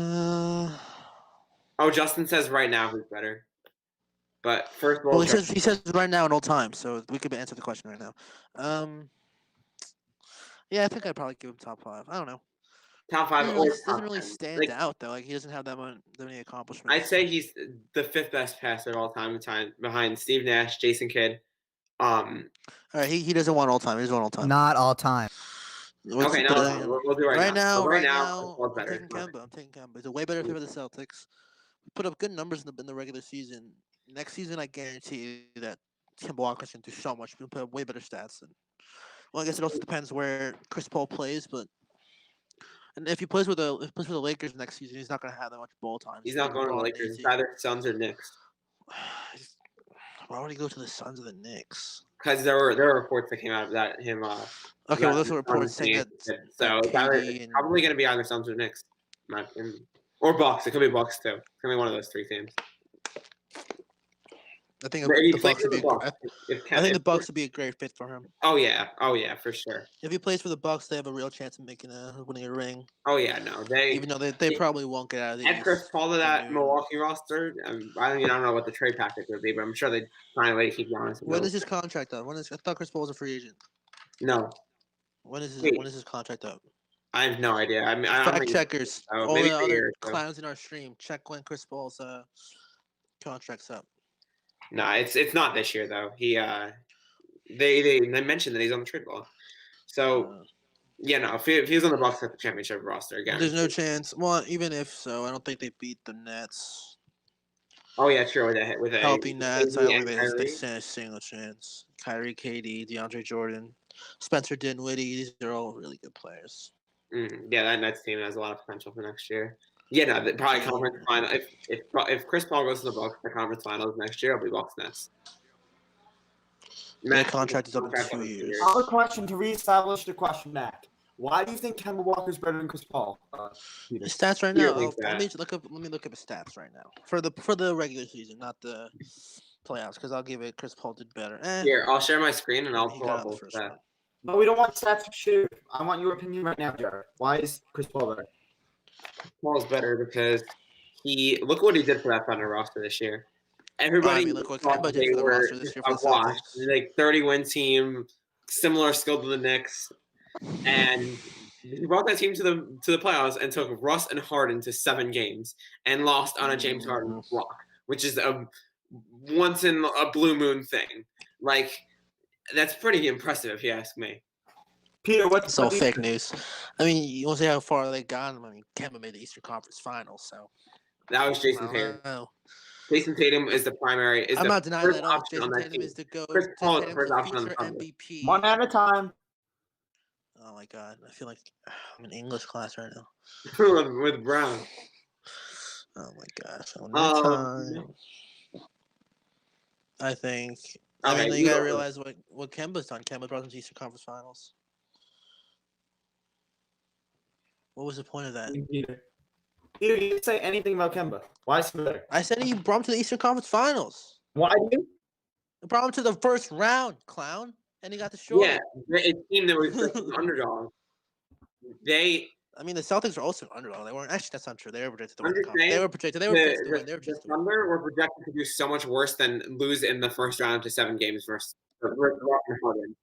Uh, Oh, Justin says right now who's better. But first of well, all, he says right now in all time, so we could answer the question right now. Um, yeah, I think I'd probably give him top five. I don't know. top five Doesn't really or doesn't top really 10. stand Like out though. Like he doesn't have that many I'd accomplishments. say he's the fifth best passer of all time behind Steve Nash, Jason Kidd. All right, he doesn't want all time. He doesn't want all time. Not all time. What's Okay, the, no, we'll do right right now. So now? right Right now, Chris now, Paul's I'm better. taking Kemba. I'm taking Kemba. He's a way better fit for the Celtics. Put up good numbers in the regular season. Next season, I guarantee you that Kemba Walker's going to do so much. He'll put up way better stats. And well, I guess it also depends where Chris Paul plays, but and if he plays with the Lakers next season, he's not going to have that much ball time. He's He's going not to be going to the balling Lakers. It's easy. either Suns or Knicks. Why would he go to the Suns or the Knicks? Because there were reports that came out of that him. Okay, well, there's a report saying that So it's KD and probably going to be either Suns or Knicks, or Bucks. It could be Bucks too. It's going to be one of those three teams. I think But if he the plays Bucks for would be. the Bucks, I think the Bucks would be a great fit for him. Oh yeah, for sure. If he plays for the Bucks, they have a real chance of winning a ring. Oh yeah, no, Even though they probably won't get out of the add East. Chris Paul to that Milwaukee roster. I don't know what the trade package would be, but I'm sure they'd find a way to keep Giannis. When is his contract up? I thought Chris Paul was a free agent. No. When is his contract up? I have no idea. I mean, fact checkers, all maybe the other clowns in our stream, check when Chris Paul's contract's up. No, it's not this year though. They mentioned that he's on the trade block. So yeah, no. If he was on the Bucks at the championship roster again, there's no chance. Well, even if so, I don't think they beat the Nets. Oh yeah, sure. With a healthy Nets, I don't think they stand a single chance. Kyrie, KD, DeAndre Jordan, Spencer Dinwiddie. These are all really good players. Yeah, that Nets team has a lot of potential for next year. Yeah, no, probably conference final. If Chris Paul goes to the Bucks, the conference finals next year, it'll be Bucks Nets. Their contract is up in 2 years. I have a question to reestablish the question, Mac. Why do you think Kemba Walker's better than Chris Paul? The stats right now. Let me look up his stats right now for the regular season, not the playoffs. Because I'll give it Chris Paul did better. Here, I'll share my screen and I'll pull up both stats. No, we don't want stats to shoot. I want your opinion right now, Jared. Why is Chris Paul better? Paul's better because look what he did for that Thunder roster this year. Everybody look what Kemba did for the roster this year for the Celtics. Like 30-win team, similar skill to the Knicks, and he brought that team to the playoffs and took Russ and Harden to 7 games and lost on a James Harden block, which is a once in a blue moon thing. Like that's pretty impressive if you ask me. Peter, it's all fake news. I mean, you want to see how far they got? I mean, Kemba made the Eastern Conference Finals, so that was Jason Tatum. Jason Tatum is the primary. I'm not denying that. Jason Tatum is the go. Chris Paul is the first option on the MVP. One at a time. Oh my god, I feel like I'm in English class right now. with Brown. Oh my gosh. One more time. I think. I mean, you gotta realize what Kemba's done. Kemba brought them to Eastern Conference Finals. What was the point of that? Peter, you didn't say anything about Kemba. Why is he better? I said he brought him to the Eastern Conference Finals. Why do you? He brought him to the first round, clown, and he got destroyed. Yeah, a team that was an underdog. I mean, the Celtics are also an underdog. They weren't actually. That's not true. They were projected to win. They were projected to win. The Thunder were projected to do so much worse than lose in the first round to 7 games versus Harden.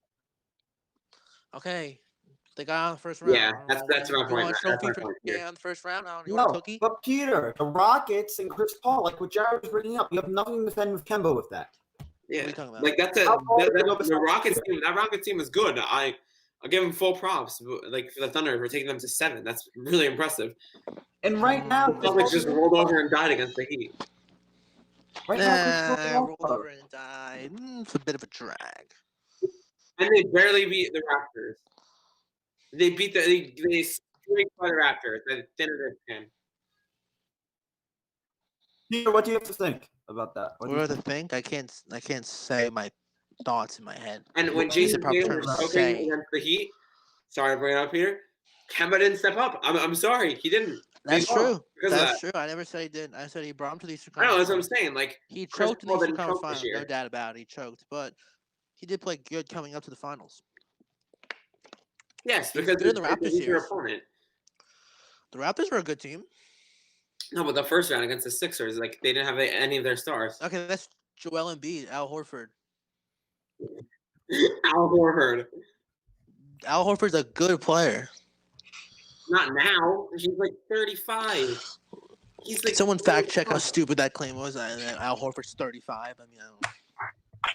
Okay, they got on the first round. Yeah, that's my point. You want a trophy for getting on the first round? You want a cookie? But Peter, the Rockets and Chris Paul, like what Jared was bringing up, you have nothing to defend with Kemba with that. Yeah, like the Rockets team. That Rockets team was good. I'll give them full props. Like for the Thunder, we're taking them to 7. That's really impressive. And right now, the Celtics just rolled over and died against the Heat. Right now, rolled over and died. It's a bit of a drag. And they barely beat the Raptors. They beat they scraped by the Raptors at the end of their skin. Peter, what do you have to think about that? What do I have to think? I can't say my thoughts in my head. And when Jason Tatum was choking against the Heat, sorry to bring it up here, Kemba didn't step up. I'm sorry, he didn't. That's true. That's true. I never said he didn't. I said he brought him to the Eastern Conference. I know, that's what I'm saying. Like he choked in the Eastern Conference Finals, no doubt about it. He choked, but he did play good coming up to the finals. Yes, because they're the Raptors your opponent. The Raptors were a good team. No, but the first round against the Sixers, like they didn't have any of their stars. Okay, that's Joel Embiid, Al Horford. Al Horford. Al Horford's a good player. Not now. He's like 35. He's like. Someone fact check how stupid that claim was. That Al Horford's 35. I mean,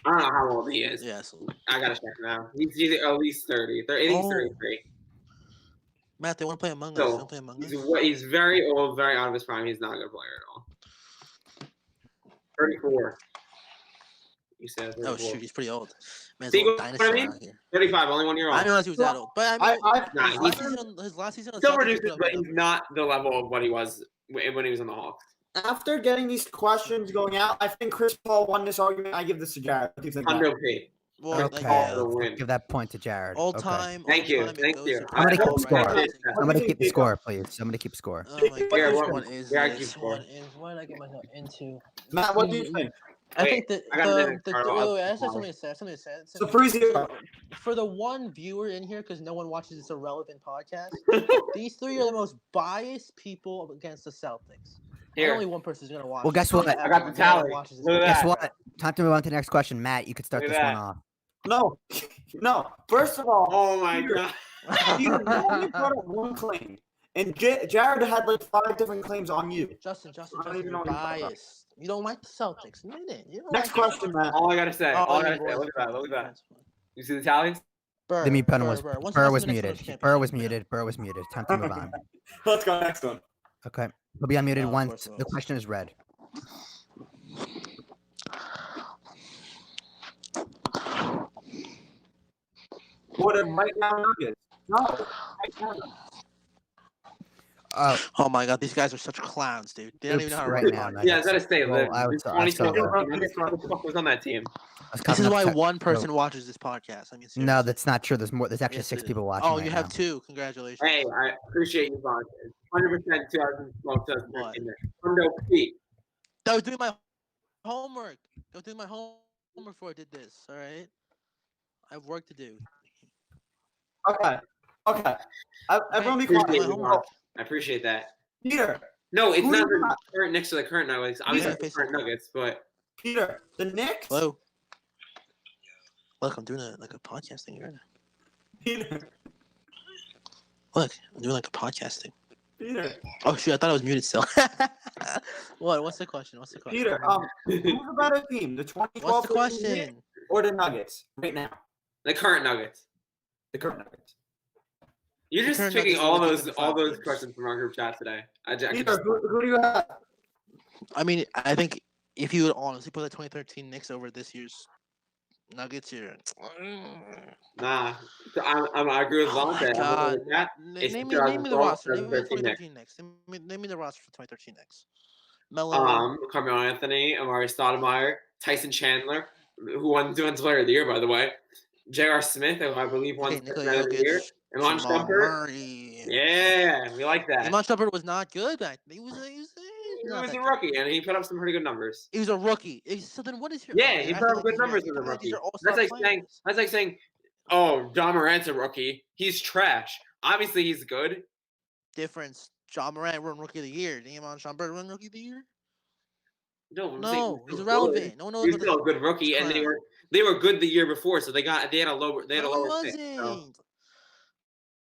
I don't know how old he is. yes. I gotta check now. He's at least 30. I think he's Oh. 33. Matt, they want to play Among Us. So, They want to play Among Us. He's very old, very out of his prime. He's not a good player at all. 34. You said 34. Oh shoot, he's pretty old. Man's See a little what I dinosaur mean? out here. 35, only 1 year I old. didn't realize he was that old. But I mean, Nah, his last season on Still Celtics, he reduces, put up but good he's numbers. not the level of what he was when he was on the Hawks. After getting these questions going out, I think Chris Paul won this argument. I give this to Jared. What do you think? Matt? 100p. Well, Okay, yeah, the win. give that point to Jared. all Okay. time. Thank you, all-time, it thank goes you. to Somebody Chris keep Paul, score. right? Somebody Okay, keep the Jacob. score, please. Somebody keep score. Oh my Yeah, god, what what is yeah, this? keep What is? What did I get myself into? Matt, what do you think? I Wait, think that I got a minute, Carl. I just have something to say. Something to say. So 3-0. For the one viewer in here, because no one watches this irrelevant podcast, these three are the most biased people against the Celtics. And Here. only one person is going to watch. Well, guess this. what? I got the Everyone tally. watches this Look at podcast. Guess that. what? Time to move on to the next question. Matt, you could start Look this at one that. off. No, no. First of all, Oh my Peter, god. Peter, you only brought up one claim, and Jared had like 5 different claims on you. Justin, I don't even you're know what you're talking about. biased. You don't like the Celtics. Admit it. You don't Next like question, Matt. All I gotta say. Oh, All I you gotta say. boys. Look at that. Look at that. You see the tallies? Burr, The mute button was Burr. When's the Burr last was time the muted. Knicks won a Burr was championship? muted. Burr was muted. Time to move on. Let's go next one. Okay. He'll be unmuted No, of once course it the was. question is read. What a right now Nuggets. No. Right now. Oh my god, these guys are such clowns, dude. They don't even know how to Right write now, podcasts. Yeah, I gotta say, Well, the I was- 2012 I who the fuck was on that team? This is why one person watches this podcast. I mean, No, seriously. that's not true. There's more. There's actually Yes, 6 it is. people watching. Oh, right you have now. 2. Congratulations. Hey, I appreciate you, Vaughn. 100% 2012, 2013. Hundo P. I was doing my homework. I was doing my homework before I did this. All right. I have work to do. Okay. Okay. Everyone be Appreciate my quiet. you, homework. I appreciate that. Peter. No, it's Who not do you the have? current next to the current Nuggets. Obviously, Yeah. the current Nuggets, but Peter. The Knicks. Hello. Look, I'm doing like a podcast thing right now. Peter. Look, I'm doing like a podcast thing. Peter. Oh shoot, I thought I was muted still. What? What's the question? What's the question? Peter. Who's a better team, the 2012 What's the Knicks question? or the Nuggets right now? the current Nuggets. The current Nuggets. You're The just current picking Nuggets all are those within all 5 those games. questions from our group chat today. I could Peter, just- who do you have? I mean, I think if you would honestly put the 2013 Knicks over this year's Nuggets, you're. Nah, so I agree with Oh Vaughn my there. god! It's Name me the 2012, roster. Name me the 2013 Knicks. 2013 Knicks. Name me the roster for 2013 Knicks. Melo. Carmelo Anthony, Amari Stoudemire, Tyson Chandler, who won Defensive Player of the Year, by the way. J.R. Smith, who I believe won Okay, Defensive Nikola Player of the Year. Jokic. Iman Jamal Shumpert. Murray. Yeah, we like that. Iman Shumpert was not good back. He was He not was that a good. rookie, and he put up some pretty good numbers. He was a rookie. So then, what is your? Yeah, he I put feel up good these numbers are- as a these rookie. are all-star That's like saying, players. oh, John Morant's a rookie. He's trash. Obviously, he's good. Difference. John Morant won Rookie of the Year. Did Iman Shumpert win Rookie of the Year? No, I'm saying No, he's he's still irrelevant. good. No one knows He's about still the. a good rookie, and crap. they were good the year before, so they had a lower No, he pick. So. wasn't.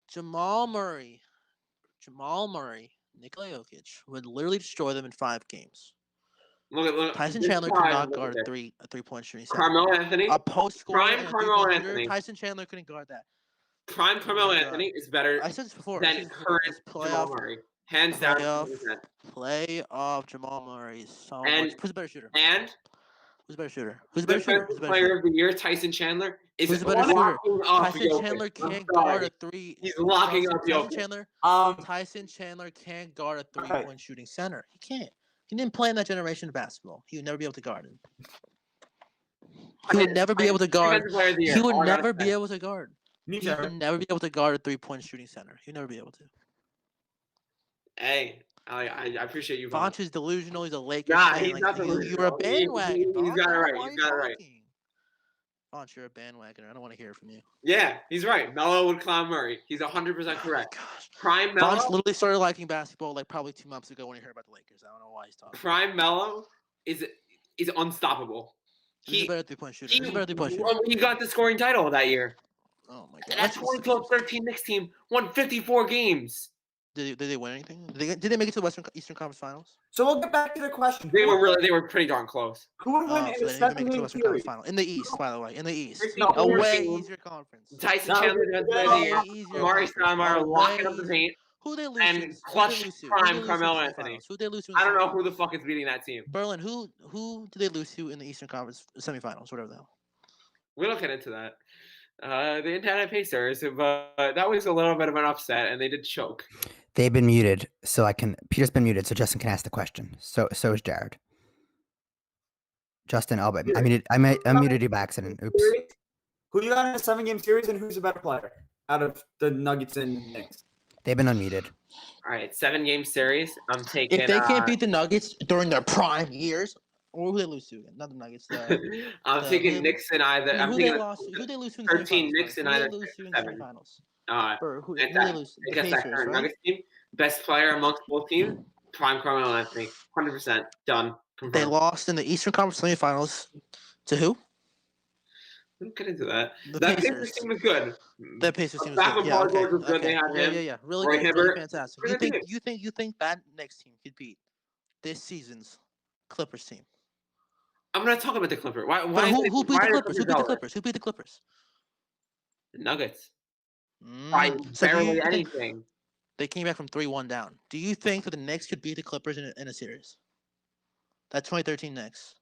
Jamal Murray, Nikola Jokic would literally destroy them in 5 games. Look, Tyson this Chandler could prime, not look guard at a this. 3-point shooting. center. Carmelo Anthony. A post scorer Prime and a Carmelo 3-point shooter. Anthony. Tyson Chandler couldn't guard that. Prime Carmelo my God. Anthony is better I said this before. than current Jamal Murray. Hands down. playoff. 100%. Playoff Jamal Murray is so And- much. Who's a better shooter? And Who's a better shooter? Who's a better shooter? Defensive Who's a better Player shooter? of the Year, Tyson Chandler, is Who's a better locking up Tyson Jokic. Chandler I'm can't guard sorry. a 3. He's locking up Tyson Jokic. Chandler. Um, Tyson Chandler can't guard a Okay. 3-point shooting center. He can't. He didn't play in that generation of basketball. He would never be able to guard him. He would never be able to guard. Defensive Player of the Year, He would all I gotta never be say. able to guard. me He too. would never be able to guard a 3-point shooting center. He'd never be able to. Hey, I appreciate you. Vaughn. Vonch is delusional. He's a Lakers Nah, fan. he's not You're a delusional. bandwagon. He's got it Vonch. right. Why are He's you got it right. talking? Launch, you're a bandwagoner. I don't want to hear it from you. Yeah, he's right. Melo would clown Murray. He's 100% correct. Gosh. Prime Launch Melo. literally started liking basketball like probably 2 months ago when he heard about the Lakers. I don't know why he's talking. Prime Melo is unstoppable. He's a better 3-point shooter. He's a better 3-point shooter. He got the scoring title that year. Oh my god. And that 2012-13 Knicks team won 54 games. Did they win anything? Did they make it to the Eastern Conference Finals? So we'll get back to the question. They were pretty darn close. Who would win Oh, in so a they didn't make it to the 7-game Western Conference series? Final. In the East, by the way. In the East. No, A we're way seeing- easier conference. Tyson No, Chandler they're does play of the year. Way easier Amari conference. Stoudemire A locking way up the easier- paint. Who they lose and to? Who clutch they lose to? prime Who they lose to Carmelo in the Anthony. semifinals? Who they lose to? In I the don't know semifinals? who the fuck is beating that team. Berlin. Who did they lose to in the Eastern Conference semifinals? Whatever the hell. We don't get into that. The Indiana Pacers, but that was a little bit of an upset, and they did choke. They've been muted, so Peter's been muted, so Justin can ask the question. So is Jared. Justin, I muted you by accident. Oops. Who you got in a 7-game series, and who's a better player out of the Nuggets and Knicks? They've been unmuted. All right, 7-game series. I'm taking. If they can't beat the Nuggets during their prime years, or who they lose to again? Not the Nuggets. I'm the- taking who- Knicks in either. I'm who they taking lost? Who they lose to in the 13 semifinals? Knicks and Who either they lose to in 7. the semifinals? uh, Or who and they that- lose? The against that Pacers, current right? Nuggets team. Best player amongst both teams, prime Carmelo Anthony. 100% done. They Confirmed. lost in the Eastern Conference semifinals to who? We'll get into that. The That Pacers. Pacers team was good. The Pacers team was Back good. when Yeah, Paul okay, George was good, okay. they had him. Yeah. Really Roy good. Hibbert. Really fantastic. Pretty good. You think that next team could beat this season's Clippers team? I'm gonna talk about the Clippers. Why? But who beat the why are Clippers? Who beat the relevant? Clippers? Who beat the Clippers? The Nuggets. By So do barely you think anything. they came back from 3-1 down? Do you think that the Knicks could beat the Clippers in a series? That 2013 Knicks.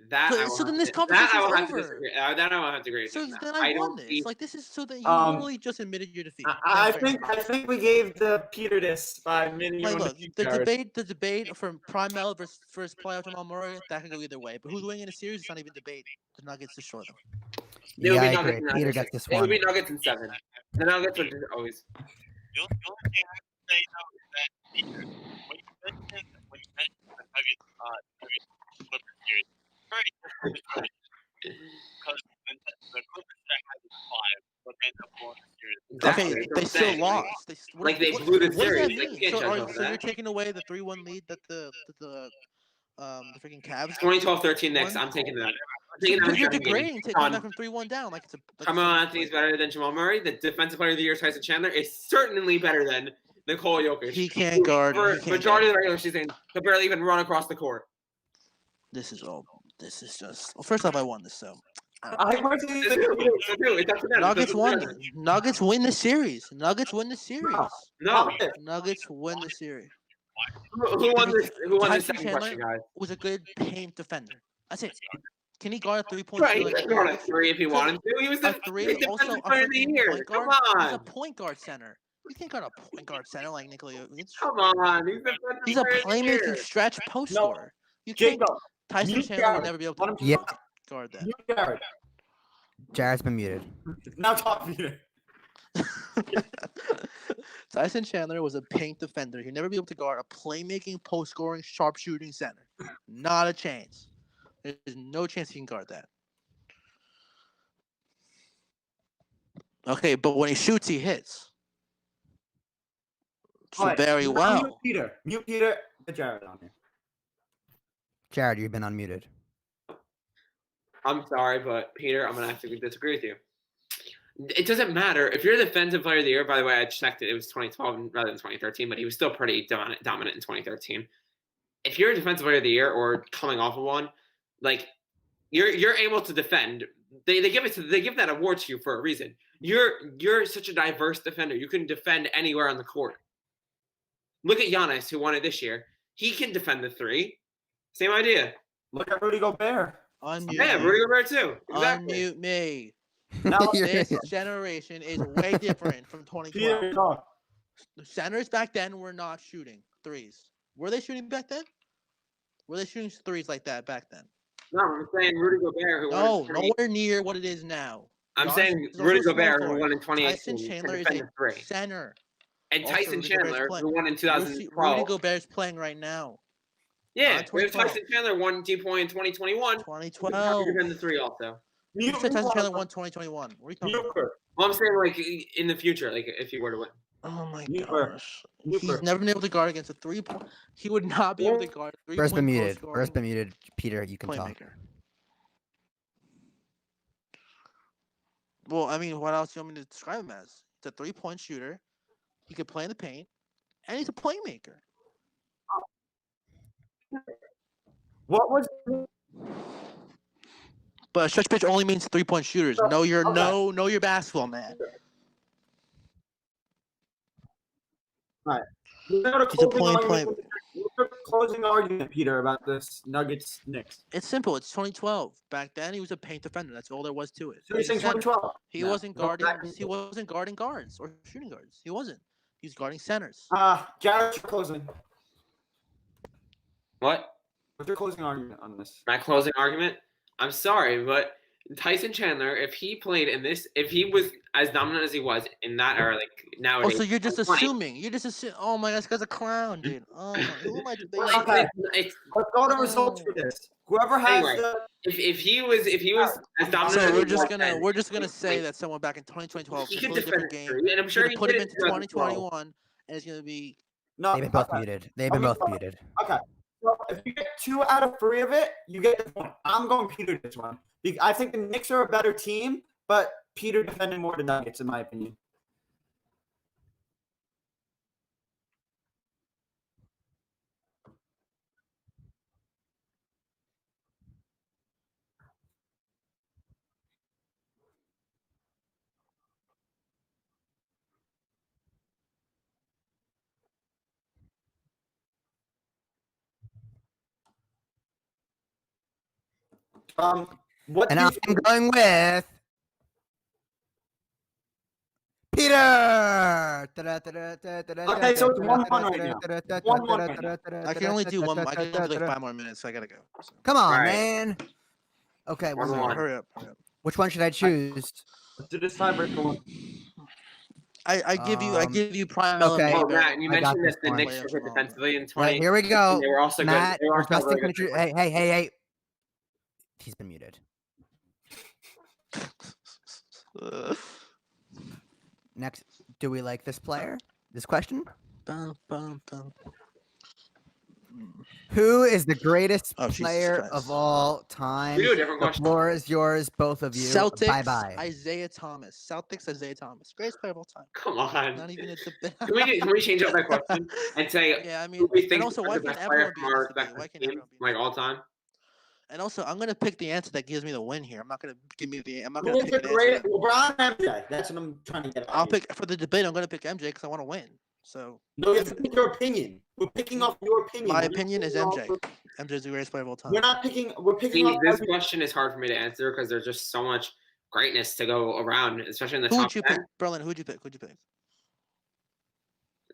That So- I will so then have this to- conversation's that I will have to over. disagree. That I will have to agree. So with then that. I won don't this. see- Like this is so that you literally just admitted your defeat. I That's fair. think we gave the Peter this by minute. Like, look, the debate for Prime Mel versus playoff Jamal Murray, that can go either way. But who's winning in a series? It's not even debate. The Nuggets destroy them. It would Yeah, be I Nuggets agree. and Peter Nuggets. gets this It would one. be Nuggets in 7. The Nuggets would just always. The only thing I would say though is that when you mentioned the Nuggets Clippers series, very different because the Clippers that had the 5, but they ended up blowing the series. Exactly, Okay, that's what they I'm still saying. lost. Like, they blew the what does that series. mean? They can't So, judge are, over so you're that. taking away the 3-1 lead that the freaking Cavs. 2012-13 Knicks. I'm taking that. I'm taking that Because in you're 7 games. degrading, taking back from 3-1 down. Like it's a. Like Carmelo Anthony is better than Jamal Murray. The defensive player of the year, Tyson Chandler, is certainly better than Nikola Jokic. He can't guard. For he can't majority of guard. the regular season, could barely even run across the court. This is all. This is just. Well, first off, I won this, so. I personally It's think true. It's true. It's up to them. Nuggets It's up to won. them. Nuggets win the series. Nuggets win the series. No. Nuggets win the series. Who won this? Who won this Tyson second question, guys? Was a good paint defender. That's it. Can he guard a 3-point Right, he shooter? could guard a 3 if he wanted to. He was A the 3, also defensive a player of the freaking year. point Come guard. He's a on. point guard center. You can't guard a point guard center like Nikola Jokic. Come on. He's the defensive He's a player of the year. playmaking stretch post No. scorer. You can't. Jacob, Tyson mute Chandler would Jared. never be able Let him to Yeah. guard that. you Jared. Jared's been muted. Now talk Peter. Tyson Chandler was a paint defender. He'd never be able to guard a playmaking, post scoring, sharp shooting center. Not a chance. There's no chance he can guard that. Okay, but when he shoots, he hits. So Alright, very Mute well. Peter. Mute Peter. Get Jared on here. Jared, you've been unmuted. I'm sorry, but Peter, I'm gonna have to disagree with you. It doesn't matter if you're the defensive player of the year. By the way, I checked it; it was 2012 rather than 2013, but he was still pretty dominant in 2013. If you're a defensive player of the year or coming off of one, like you're able to defend. They give that award to you for a reason. You're such a diverse defender. You can defend anywhere on the court. Look at Giannis, who won it this year. He can defend the 3. Same idea. Look at Rudy Gobert. Unmute Yeah, me. Rudy Gobert too. Exactly. Unmute me. Now, This generation is way different from 2012. Peter, talk. The centers back then were not shooting threes. Were they shooting back then? Were they shooting threes like that back then? No, I'm saying Rudy Gobert, who No, won. in nowhere near what it is now. I'm Giannis saying is also Rudy a small Gobert, who forward. won in Tyson 2018, Chandler can is defend a the 3. center. And Also, Tyson Rudy Gobert's Chandler, playing. who won in Rudy 2012. Gobert's playing right now. Yeah, Not we have 2012. Tyson Chandler won DPOY in 2021. 2012. Defend the 3 also. You said Tyson Chandler won 2021. What are you talking about? Muper. Well, I'm saying like in the future, like if he were to win. Oh my Muper. gosh. Muper. He's never been able to guard against a 3-point. He would not be able to guard a 3-point First been close muted. scoring First been muted. Peter, you can talk. playmaker. Well, I mean, what else do you want me to describe him as? He's a 3-point shooter. He could play in the paint, and he's a playmaker. What was But a stretch pitch only means 3-point shooters. Know your Okay. know your basketball, man. He's a playmaker. closing argument, Peter, about this Nuggets Knicks. It's simple. It's 2012. Back then, he was a paint defender. That's all there was to it. So you're saying He was a center. 2012? He No. wasn't No, guarding. back- He wasn't guarding guards or shooting guards. He wasn't. He was guarding centers. Jared, your closing. What? What's your closing argument on this? My closing argument? I'm sorry, but Tyson Chandler, if he played in this, if he was as dominant as he was in that era, like Oh, nowadays. so you're just 2020, assuming. You're just assuming. Oh my gosh, this guy's a clown, dude. Oh, who am I debating? like, Okay. it's, Let's go to results for this. Whoever has Anyway. the if he was as dominant So as we're he just was gonna then, we're just gonna say like, that someone back in 2012 he is a could totally defend different game. it, and I'm sure You're he gonna put did him into in 2012. 2021, and it's gonna be. no. They've been both okay. muted. They've been both muted. Okay. So if you get 2 out of 3 of it, you get this one. I'm going Peter this one. I think the Knicks are a better team, but Peter defended more the Nuggets, in my opinion. What And do you I'm think? going with Peter. Okay, so it's 1-1 right now. 1-1 right now. I can only do one. I can only do like 5 more minutes. So I gotta go. So. Come on, Alright. man. Okay, one 1-1. more. Hurry up. Hurry up. Which one should I choose? Let's do this tiebreaker one. I give you prime okay. LMA. Oh, Matt, you I got mentioned this that the one. Knicks were good defensively in 20. Right, here we go. They were also Matt, good. They were also requesting very good. hey. He's been muted. Next, do we like this player? This question? Bum, bum, bum. Who is the greatest Oh, Jesus player Christ. of all time? We do a different The question. floor is yours, both of you. Celtics. Bye bye. Isaiah Thomas. Celtics. Isaiah Thomas. Greatest player of all time. Come on. Not even a debate. Can we change up that question and say Yeah, I mean, who we and think also, is why the can't best player everyone be from in our this debate? respective Why can't teams, everyone be in like this all debate? time? And also, I'm gonna pick the answer that gives me the win here. I'm not gonna give me the. I'm not Who gonna is pick the an answer. great that- LeBron MJ? That's what I'm trying to get at. I'll here. pick for the debate. I'm gonna pick MJ because I want to win. So No, you have to pick your opinion. We're picking off your opinion. my We're not opinion is picking MJ. off- MJ's the greatest player of all time. We're not picking. We're picking See, off. this every- question is hard for me to answer because there's just so much greatness to go around, especially in the Who top would you 10. pick, Berlin? Who'd you pick? Who'd you pick?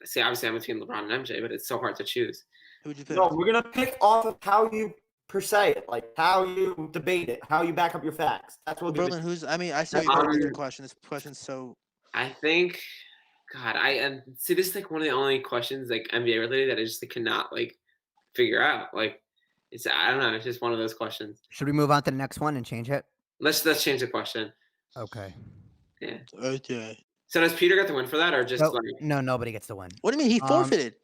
See, obviously I'm between LeBron and MJ, but it's so hard to choose. Who'd you pick? No, we're gonna pick off of how you per se it, like how you debate it, how you back up your facts. That's what we'll do. Berlin. Who's? I mean, I see what you're doing with your question. This question's so. I think, God, and see, this is like one of the only questions like NBA related that I just cannot like figure out. Like, I don't know. It's just one of those questions. Should we move on to the next one and change it? Let's change the question. Okay. Okay. So does Peter get the win for that, or just No, like no, nobody gets the win. What do you mean he forfeited?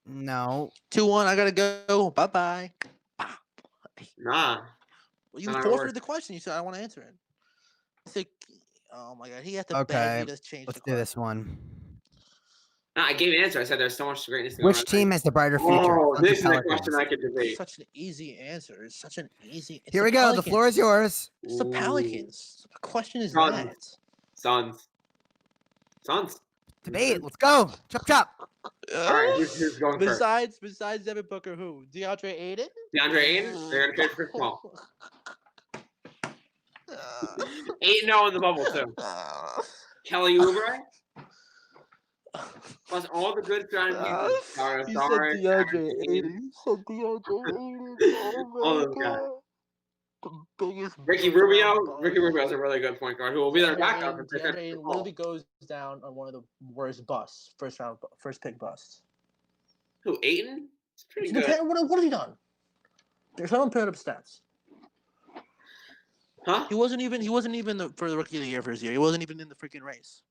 No. 2-1. I gotta go. Bye bye. nah? Well, you Not how it forfeited works. the question. You said I want to answer it. I think. Oh my God, he had to Okay, beg you to change Let's the do this question. one. Nah, I gave an answer. I said there's so much greatness. to go Which around. team has the brighter future? Oh, Suns or this is a Pelicans? question I could debate. Such an easy answer. It's such an easy. It's Here the we go. The floor is Pelicans. yours. It's the Ooh. Pelicans. The question is Suns. that. Suns. Debate. Let's go. Chop chop. All right, who's going first? Besides Devin Booker, who? DeAndre Ayton? DeAndre Ayton. They're gonna trade for Chris Paul. 8-0 in the bubble too. Kelly Oubre. Plus all the good surrounding pieces. Dario You said Saric, DeAndre Aaron Ayton. You said DeAndre Ayton. All Oh those my guys. God. The biggest. Ricky Rubio. Ricky Rubio is a really good point guard who will be their backup. if they trade DeAndre for Ayton Paul. literally goes down on one of the worst busts. First pick busts. Who? Ayton? It's pretty The good. Pe- What have you done? Someone put up stats. Huh? He wasn't even for the rookie of the year for his year. He wasn't even in the freaking race.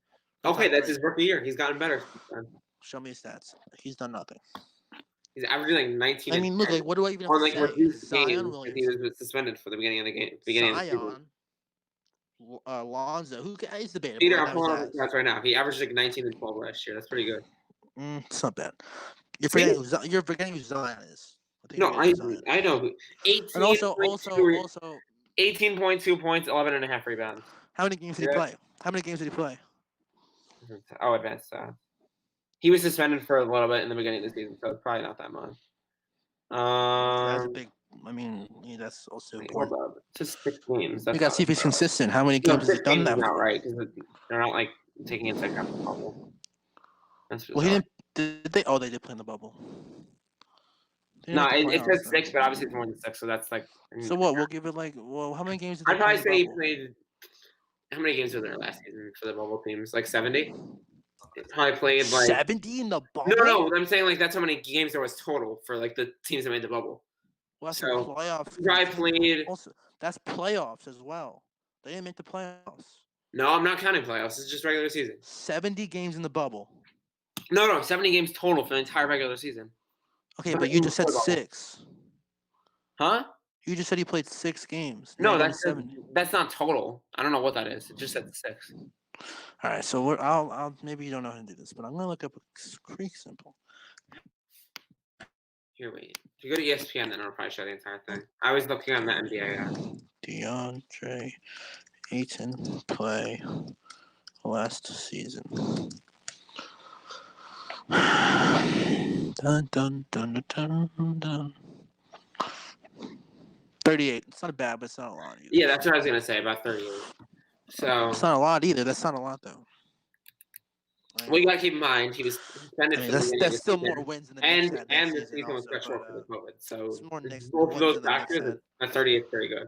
Okay, that's great. his rookie year. He's gotten better since then. Show me his stats. He's done nothing. He's averaging like 19. I mean, look, like, what do I even have or to like say? reduced Zion games because he Williamson, was suspended for the beginning of the game. Beginning of the season. Zion, Lonzo. Who is debatable? Peter, right I'm now, pulling his up the ass. stats right now. He averaged like 19 and 12 last year. That's pretty good. It's not bad. You're See? forgetting who Zion is. I think No, you're forgetting who Zion is. I know. who- 18, And also, 18.2 points, 11.5 rebounds. how many games did he Yeah. play? How many games did he play? Oh, advanced. He was suspended for a little bit in the beginning of the season, so it's probably not that much. That's a big. I mean, that's also Wait, hold important. up. Just 6 games. We got to see if he's consistent. How many No, games has he 6 done games that is not for? right because they're not like taking into account the bubble. That's Well, he didn't. Did they? Oh, they did play in the bubble. They didn't No, make the it playoffs, says though. 6, but obviously it's more than 6, so that's like. So what? We'll give it like. Well, how many games did they I'd probably play say in he the bubble? played. How many games were there last season for the bubble teams? Like 70. He probably played like 70 in the bubble. no. I'm saying like that's how many games there was total for like the teams that made the bubble. Well, that's so, playoffs. He probably played. Also, that's playoffs as well. They didn't make the playoffs. No, I'm not counting playoffs. It's just regular season. 70 games in the bubble. No, 70 games total for the entire regular season. Okay, but you just said Bubble. 6. Huh? You just said he played 6 games. No, Now you're that's going to 70. that's not total. I don't know what that is. It just said 6. All right, so I'll maybe you don't know how to do this, but I'm gonna look up a Creek simple. Here, wait. If you go to ESPN, then I'll probably show the entire thing. I was looking on the NBA app. DeAndre Ayton play last season. Dun dun dun dun dun dun. 38. It's not bad, but it's not a lot either. Yeah, that's what I was gonna say, about 38. So It's not a lot either. That's not a lot though. Right? well, you gotta keep in mind he was suspended I mean, for the that's beginning of the still season. more wins than the Knicks had that And the season season was also, cut short but, for the COVID. So it's more Knicks both wins of those than the Knicks factors, had. a 38 is very good.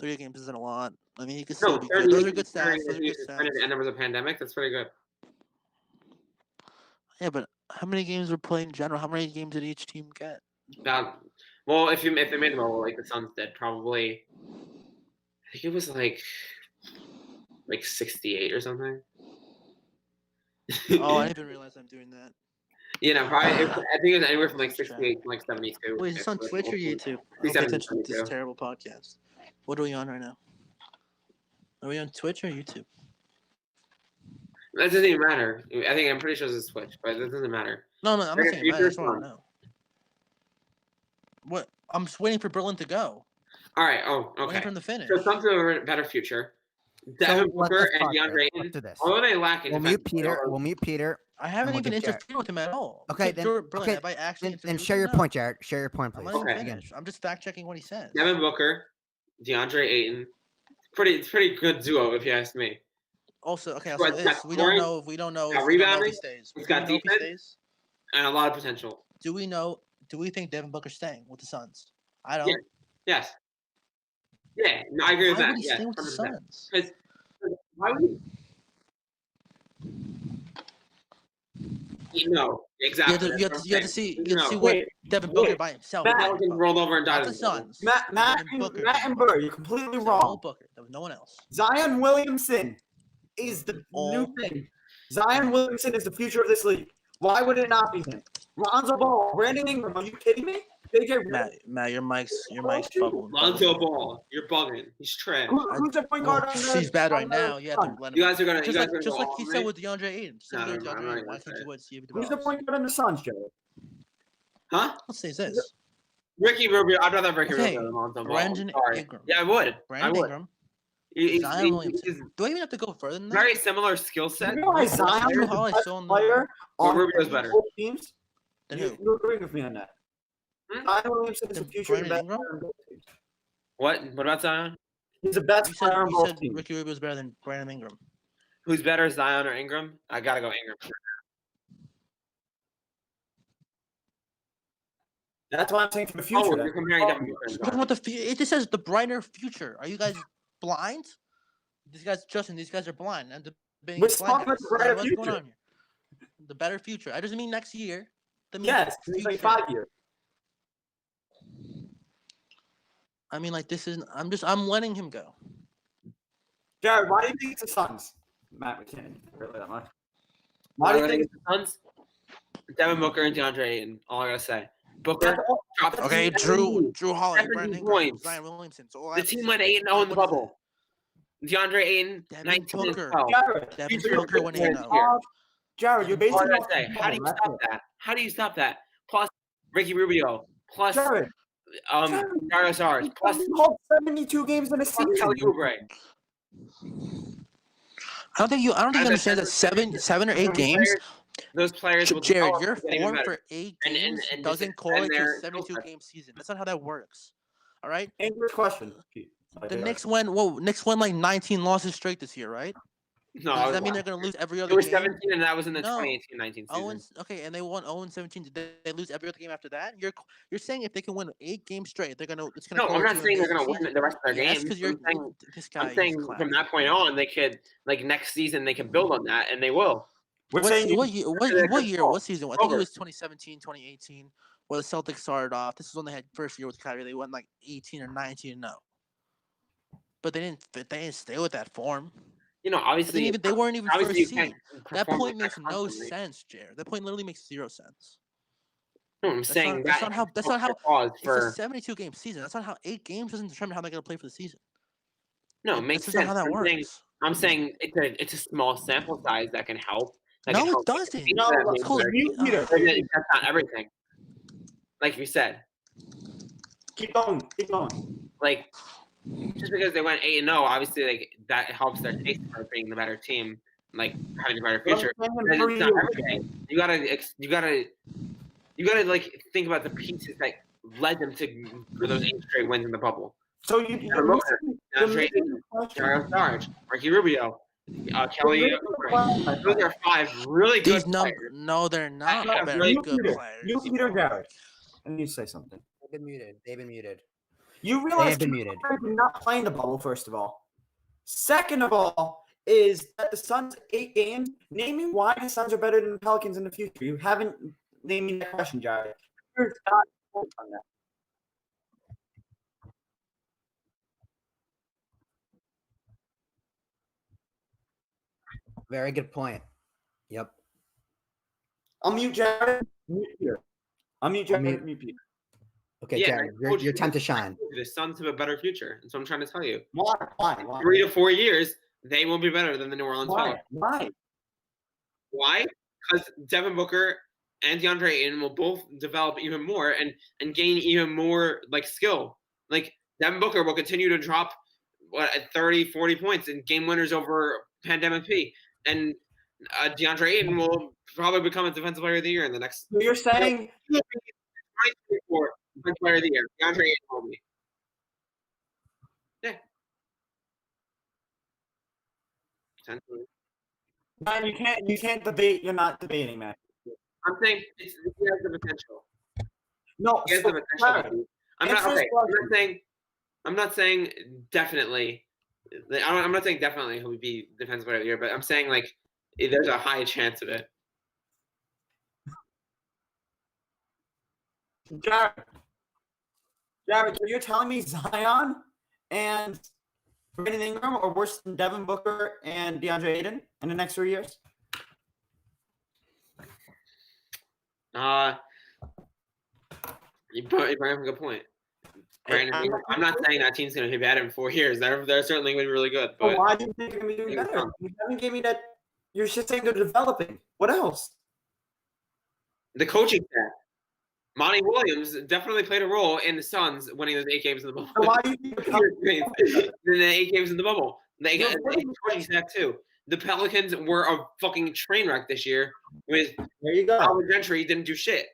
38 games isn't a lot. I mean, you can No, still be good. 38 Those are good considering stats. that Those are he good was suspended stats. and there was a pandemic. That's pretty good. Yeah, but how many games were played in general? How many games did each team get? Well, if they made the bubble like the Suns did, probably I think it was like 68 or something. Oh, I didn't even realize I'm doing that. Probably. I think it was anywhere from like Let's check. 68 to like 72. Wait, is this on Twitch or YouTube? I don't pay 67, attention to this 72. terrible podcast. What are we on right now? Are we on Twitch or YouTube? That doesn't even matter. I'm pretty sure it's a Switch, but it doesn't matter. No, I'm not Right, saying that. I just future want to know. What? I'm just waiting for Berlin to go. All right. Oh, Waiting for okay. him to finish. So some to a better future. Devin let's Booker and talk DeAndre then. Ayton. Let's do this. Although they lack in We'll mute defense, Peter. We'll mute Peter. I haven't we'll even give Jared- interfered with him at all. Okay, Look, then- Berlin, okay, have I actually Then interfered share with your him? point, Jared. Share your point, I'm please. not even Okay. finished. I'm just fact checking what he says. Devin Booker, DeAndre Ayton. It's pretty good duo if you ask me. Also, okay. But Also, it's got this we scoring, don't know if we don't know got if we don't know if he rebounding, stays. it's Do got we know if he defense. stays? And a lot of potential. Do we know? Do we think Devin Booker's staying with the Suns? I don't. Yeah. Yes. Yeah, no, I agree with Why that. would he Yeah, stay with the 100%. Suns? Because why would he? No, exactly. You have to see what Wait, Devin wait. Booker by himself. Matt- did. Pelicans rolled over and Not died. the Suns. Matt Devin Booker and did. Burr, you're completely All wrong. Booker. There was no one else. Zion Williamson is the new thing. Zion Williamson is the future of this league. Why would it not be him? Lonzo Ball, Brandon Ingram, are you kidding me? JJ Matt, your mic's bubbling. Lonzo Ball, you're bugging. He's trash. Who's the point guard on the He's bad right on the now. You have to Suns? let him. You guys are gonna. Just you guys like, are just gonna like he go said all with DeAndre Ayton. Just like No, with no, DeAndre I'm not Ayton. Why gonna can't say you wait to see if he Who's the develops? point guard on the Suns, Jared? Huh? Let's say this. Ricky Rubio. I'd rather have Ricky Okay, Rubio than Lonzo Ball. Brandon Sorry. Ingram. Yeah, I would. Brandon I would. Ingram. He's Zion Williamson. Do I even have to go further than that? very similar skill Do set. you realize Zion Andrew is the Hall is best still in the- player But on Rubio's better. both teams? Then You, who? you agree with me on that? Hmm? Zion Williamson is the Then future of the Brandon best Ingram? player on both teams. What about Zion? He's the best You player on said both teams. Ricky Rubio's better than Brandon Ingram. Who's better, Zion or Ingram? I gotta go Ingram. That's why I'm saying for the future. Oh, that's you're comparing what Devin I'm Booker and Talking Zion. about it just says the brighter future. Are you guys blind? These guys, Justin, these guys are blind. And debating We're blind talking about guys. the brighter What's future. going on here? The better future. I doesn't mean next year. That means Yes, he's like future. 5 years. I mean, like this is. I'm letting him go. Jared, why do you think it's the Suns? Matt McKinnon, really that much. Why Why do do I you think think? it's the Suns? Devin Booker and DeAndre Ayton. All I gotta say. Booker dropped Okay, 70 Drew Holiday, 70 Brandon Ingram, points. Zion Williamson. So all I The have to team say went is, 8-0 in the what is it? bubble. DeAndre Ayton, Devin 19 and Booker. 12. Jared, Devin you're Booker went basing 8-0. it off- Jared, you're Devin All I basing it gotta off say. the How do you bubble, stop that's that? How do you stop that? Plus Ricky Rubio. it. Plus Jared, Dario Saric. Plus you hold 72 games in a Kelly season. Oubre. I don't think you As I understand said, that seven or 8 games. Those players will Jared, develop your and get even form better. for 8 And- games and just doesn't extend correlate to a their skill 72 set. game season. That's not how that works. All right. Answer question. The Knicks won like 19 losses straight this year, right? No, Does that mean they're going to lose every it other was game? 17, and that was in the No. 2018-19 season. Okay, and they won 0-17. Did they lose every other game after that? You're saying if they can win 8 games straight, it's gonna. No, I'm correlate not to an saying they're amazing going to win season. the rest of their Yeah, that's games. because you're I'm saying, this guy. I'm is saying clown. from that point on, they could, like, next season, they could build on that, and they will. We're What saying year? they're What year? control. What season? I think it Over. was 2017, 2018, where the Celtics started off. This was when they had first year with Kyrie. They won like 18 or 19-0. But they didn't stay with that form. You know, obviously, They weren't even obviously first you can't seed. That perform point like makes no constantly. sense, Jared. That point literally makes 0 sense. No, I'm saying That's not how. That's not how. Cause It's a for 72 game season. That's not how 8 games doesn't determine how they're gonna play for the season. no, it That's makes just not sense. how that I'm saying, works. I'm saying it's a small sample size that can help. That No, can it help doesn't. teams No, that have let's made call it better mute teams. Peter. But that's not everything. Like you said, Keep going. Keep going. like just because they went 8-0, obviously like that helps their case for being the better team, like having a better future. Let me And tell it's you not what- everything. You gotta like think about the pieces that led them to for those 8 straight wins in the bubble. So Devin you're Booker, missing, you're DeAndre missing Ayton, the question. Dario Saric, Ricky Rubio, Kelly You're missing the Oubre. question. Those are 5 really good These players. no, they're not have very really good Peter, players. You Peter Jared. I need to say something. They've been muted. They've been muted. You They realize have been muted. you're not playing the bubble, first of all. Second of all, is that the Suns 8 games. Name me why the Suns are better than the Pelicans in the future. You haven't named me that question, Jared. You're not focused on that. Very good point. Yep. I'll mute Jared. Mute Peter. I'll mute Jared. mute- Mute Peter. Okay, Yeah, Jared, I told your you time to this. shine. The Suns have a better future. That's what I'm trying to tell you. Why? Why? 3 to 4 years, they will be better than the New Orleans Why? Pelicans. Why? Why? Because Devin Booker and DeAndre Ayton will both develop even more and gain even more like skill. Like Devin Booker will continue to drop at 30, 40 points in game winners over Pandemic P. And DeAndre Ayton will probably become a defensive player of the year in the next So you're saying 2024 defensive player of the year. DeAndre Ayton will be. Yeah. Potentially. man, you can't debate. You're not debating, man. I'm saying he has the potential. No, He has so, the potential. Jared, to be. I'm not answer this okay. I'm not saying definitely. I'm not saying definitely he'll be defensive player of the year, but I'm saying like there's a high chance of it. Jared, so you're telling me Zion and Brandon Ingram are worse than Devin Booker and DeAndre Ayton in the next 3 years? You bring up a good point. Brandon, I'm not saying that team's going to be bad in 4 years. They're certainly going to be really good. So But why do you think they're going to be doing better? You haven't given me that. You're just saying they're developing. What else? the coaching staff, Monty Williams definitely played a role in the Suns winning those 8 games in the bubble. So why do you think In the 8 games in the bubble. They got the coaching staff too. The Pelicans were a fucking train wreck this year with there you go. Alvin Gentry didn't do shit.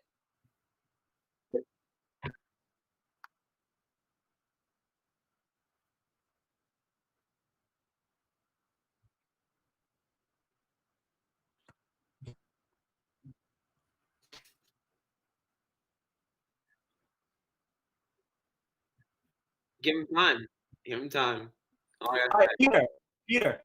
Give him time. Give him time. All I gotta All right, say.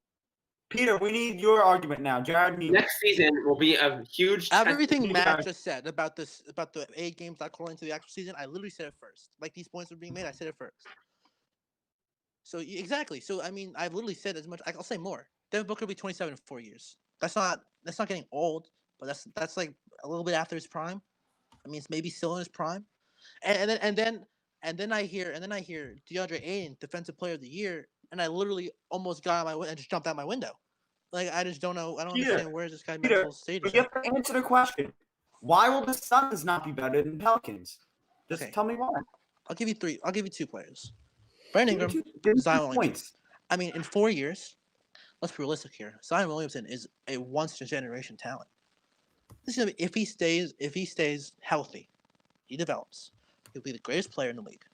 Peter, we need your argument now. Jared needs Next season will be a huge test. Everything Matt Jared. just said about the 8 games not correlating to the actual season, I literally said it first. Like these points were being made, I said it first. So exactly. So I mean, I've literally said as much. I'll say more. Devin Booker will be 27 in 4 years. That's not getting old, but that's like a little bit after his prime. I mean, it's maybe still in his prime. And then I hear DeAndre Ayton, Defensive Player of the Year, and I literally almost got out and just jumped out my window. Like I just don't know. I don't Peter, understand where this guy Peter, mental state but is you at. have to answer the question. Why will the Suns not be better than Pelicans? Just Okay. tell me why. I'll give you 3. I'll give you 2 players. Brandon Give me Ingram, give me Zion 2 Williamson. points. I mean, in 4 years, let's be realistic here. Zion Williamson is a once in a generation talent. This is gonna be, if he stays healthy, he develops. He'll be the greatest player in the league.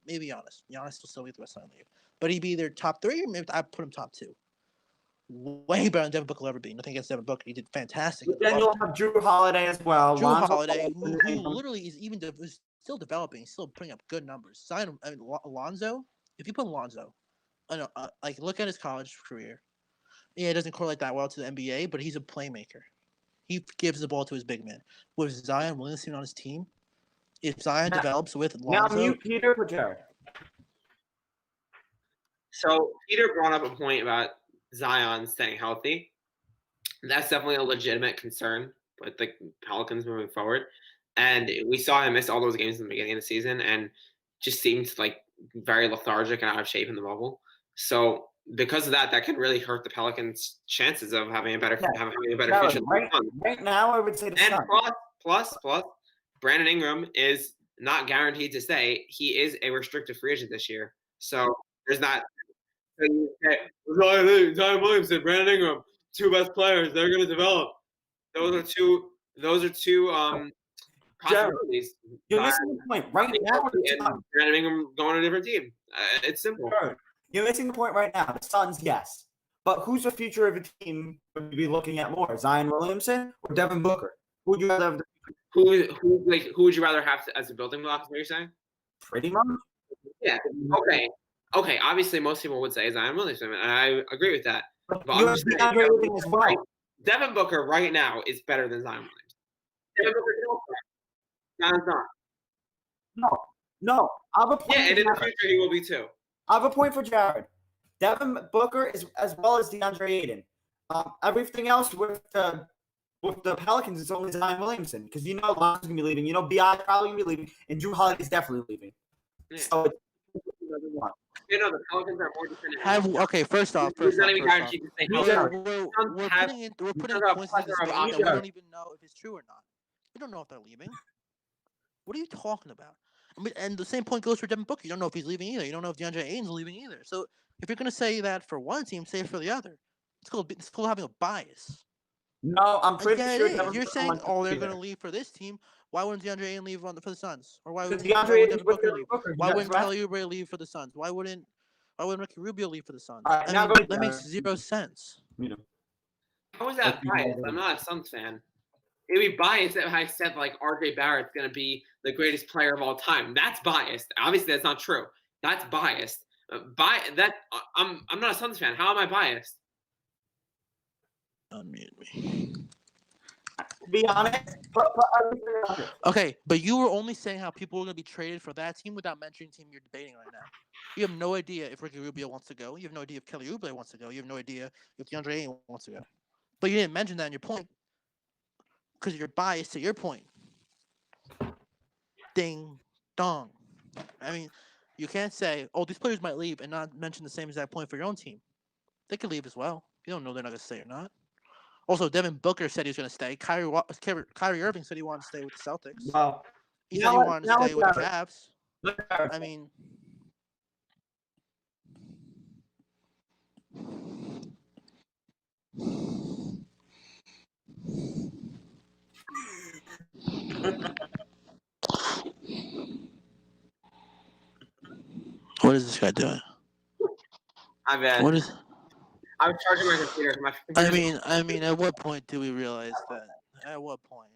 Maybe Giannis. Giannis will still be the best player in the league. But he'd be either top 3 or maybe I'd put him top 2. Way better than Devin Booker will ever be. Nothing against Devin Booker. He did fantastic. But then you'll have Drew Holiday as well. Drew Lonzo Holiday, Ball, who literally is is still developing, still putting up good numbers. Lonzo, if you put Lonzo, like look at his college career. Yeah, it doesn't correlate that well to the NBA, but he's a playmaker. He gives the ball to his big man. With Zion Williamson on his team, if Zion develops with Now Lonzo, mute Peter for Jared. So Peter brought up a point about Zion staying healthy. That's definitely a legitimate concern with the Pelicans moving forward. And we saw him miss all those games in the beginning of the season and just seemed like very lethargic and out of shape in the bubble. So because of that, that can really hurt the Pelicans' chances of having a better Jared, future. right now, I would say the And Suns. plus, Brandon Ingram is not guaranteed to stay. He is a restricted free agent this year. So there's not. Zion Williamson, Brandon Ingram, 2 best players. They're going to develop. Those are two possibilities. You're missing the point. Right now, the and Suns. Brandon Ingram going to a different team. It's simple. Jared, you're missing the point right now. The Suns, yes. But who's the future of a team would you be looking at more? Zion Williamson or Devin Booker? Who would you rather have? Who would you rather have as a building block? Is what you're saying? Pretty much. Yeah. Okay. Obviously, most people would say Zion Williamson, and I agree with that. But You I'm have just saying, DeAndre Ayton as well. Devin Booker right now is better than Zion Williamson. Devin Booker is Zion's not. No. I have a point Yeah, for and in the Jared. future he will be too. I have a point for Jared. Devin Booker is as well as DeAndre Ayton. Everything else with the Pelicans is only Zion Williamson because you know Lonzo's gonna be leaving. You know Bi probably gonna be leaving, and Drew Holiday's definitely leaving. Yeah. So it's The Pelicans are more dependent. okay. First off, He's not even guaranteed to stay healthy. we're putting have a points into plethora this of debate that we options. don't even know if it's true or not. We don't know if they're leaving. What are you talking about? I mean, and the same point goes for Devin Booker. You don't know if he's leaving either. You don't know if DeAndre Ayton's leaving either. So if you're gonna say that for one team, say it for the other. It's called having a bias. no, I'm pretty Yeah, sure. it is. Devin You're Booker saying, wants oh, to they're be gonna there. leave for this team. Why wouldn't DeAndre Ayton leave for the Suns? Or why would Because Devin DeAndre Ayton's with Booker Devin leave? Booker. Why That's wouldn't right. Kelly Oubre leave for the Suns? Why wouldn't Ricky Rubio leave for the Suns? All right, I now mean, go to that makes Jared. 0 sense. How is that biased? I'm not a Suns fan. It'd be biased if I said like RJ Barrett's gonna be the greatest player of all time. That's biased. Obviously, that's not true. That's biased. I'm not a Suns fan. How am I biased? Unmute me. To be honest, put everything on it. Okay, but you were only saying how people are going to be traded for that team without mentioning the team you're debating right now. You have no idea if Ricky Rubio wants to go. You have no idea if Kelly Oubre wants to go. You have no idea if DeAndre Ayton wants to go. But you didn't mention that in your point because you're biased to your point. Ding dong. I mean, you can't say, oh, these players might leave and not mention the same exact point for your own team. They could leave as well. You don't know they're not going to stay or not. Also, Devin Booker said he was going to stay. Kyrie Irving said he wanted to stay with the Celtics. Well, He now said he let- wanted to now stay let's with the have Cavs. look at I mean, what is this guy doing? I'm bad. What is? I'm charging my computer. My computer's I mean, at what point do we realize that? At what point?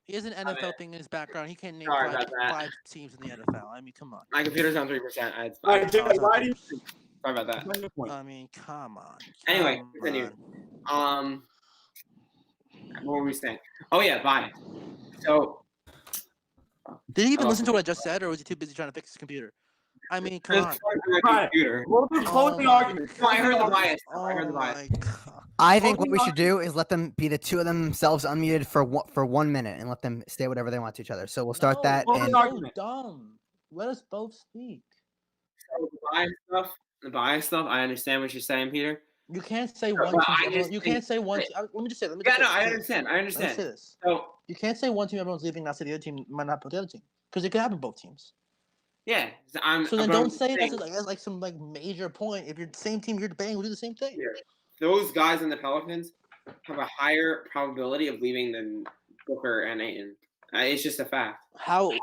He has an I mean, NFL thing in his background. He can't name sorry five, about that. 5 teams in the NFL. I mean, come on. my computer's on 3%. It's All fine. right, Jared, why do you Sorry about that. defend your point? I mean, come on. Anyway, come continue. on. What were we saying? Oh yeah, bias. So Did he even Oh. listen to what I just said, or was he too busy trying to fix his computer? I mean, come on. my Right. computer. We'll do closing my arguments. No, I heard the Closing bias. Oh I heard the bias. my god. I think what Closing we should do is let them be the two of themselves unmuted for 1 minute and let them say whatever they want to each other. So we'll start No, that. closing And so argument. dumb. Let us both speak. So the bias stuff, I understand what you're saying, Peter. You can't say But one team. I Everyone, just you think- can't say one. Let me just say. Let me just Yeah, say no, I this. understand. I Let me say understand. this. So You can't say one team everyone's leaving, not say the other team might not put the other team because it could happen both teams. yeah, So then but I'm don't just say saying, that's like some like major point. If you're the same team, you're debating, we'll do the same thing. here, those guys in the Pelicans have a higher probability of leaving than Booker and Ayton. It's just a fact. How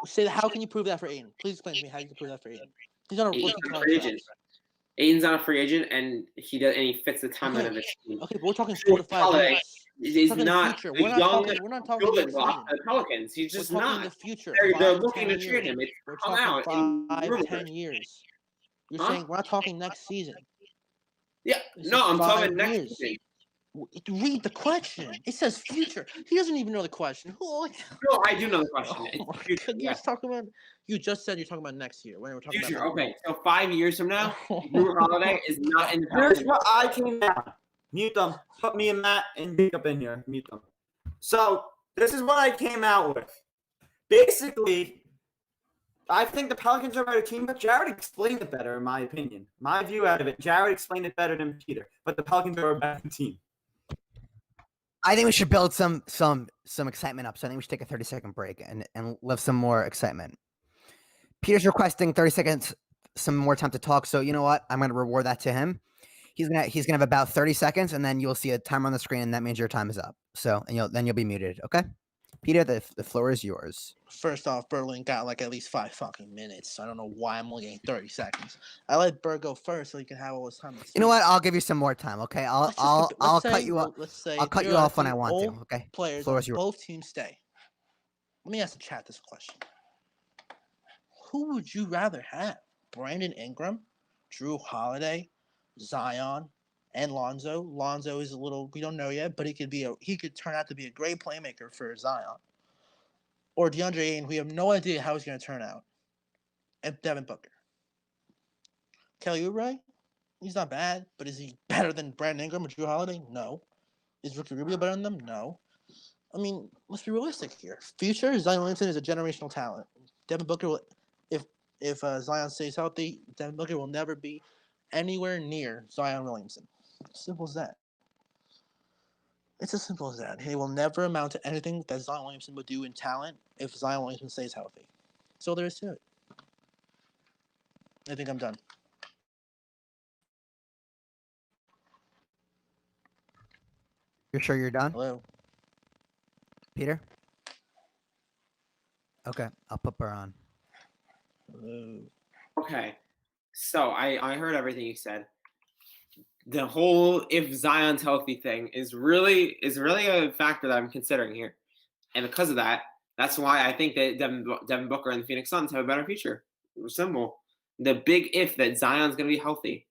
can you prove that for Aiden? Please explain to me how you can prove that for Aiden. He's on a Ayton's rookie not a free contract. agent. Ayton's not a free agent, and he fits the timeline of his team. Okay, but we're talking Drew 4 to 5 Holiday years. He's talking not future. the We're not young talking. We're not talking building next block season. of the Pelicans. He's We're just talking not. the future. They're 5 to looking 10 to trade years. him. It's We're come out talking in 5, rumors. 10 years. You're Huh? saying we're not talking next season. Yeah, This no, is I'm 5 talking next years. season. Read the question. It says future. He doesn't even know the question. No, I do know the question. Oh It's my future. God, you're Yes. talking about. You just said you're talking about next year. When we're talking Future. about Okay, so 5 years from now, Drew Holiday is not in the Here's Pelicans. what I came down. Mute them. Put me and Matt and Jacob in here. Mute them. So this is what I came out with. Basically, I think the Pelicans are a better team, but Jared explained it better, in my opinion. My view out of it, Jared explained it better than Peter. But the Pelicans are a better team. I think we should build some excitement up. So I think we should take a 30-second break and live some more excitement. Peter's requesting 30 seconds, some more time to talk. So you know what? I'm gonna reward that to him. He's gonna have about 30 seconds, and then you'll see a timer on the screen, and that means your time is up. So and you'll be muted. Okay, Peter, the floor is yours. First off, Berlin got like at least 5 fucking minutes. So I don't know why I'm only getting 30 seconds. I let Berg go first so he can have all his time. To You know speak. what? I'll give you some more time. Okay, I'll cut you off. Let's say I'll cut you off when I want to. Okay, players floor on is yours. both teams stay. Let me ask the chat this question: who would you rather have? Brandon Ingram, Drew Holiday, Zion, and Lonzo. Lonzo is a little we don't know yet, but he could turn out to be a great playmaker for Zion. Or DeAndre Ayton, we have no idea how he's going to turn out. And Devin Booker. Kelly Oubre, he's not bad, but is he better than Brandon Ingram or Drew Holiday? No. Is Ricky Rubio better than them? No. I mean, let's be realistic here. Future Zion Williamson is a generational talent. Devin Booker will, if Zion stays healthy, Devin Booker will never be anywhere near Zion Williamson. Simple as that. It's as simple as that. He will never amount to anything that Zion Williamson would do in talent if Zion Williamson stays healthy. So there is to it. I think I'm done. You're sure you're done, Hello. Peter? Okay, I'll put Burr on. Hello. Okay, so I heard everything you said. The whole if Zion's healthy thing is really a factor that I'm considering here, and because of that, that's why I think that Devin Booker and the Phoenix Suns have a better future. Simple. The big if that Zion's going to be healthy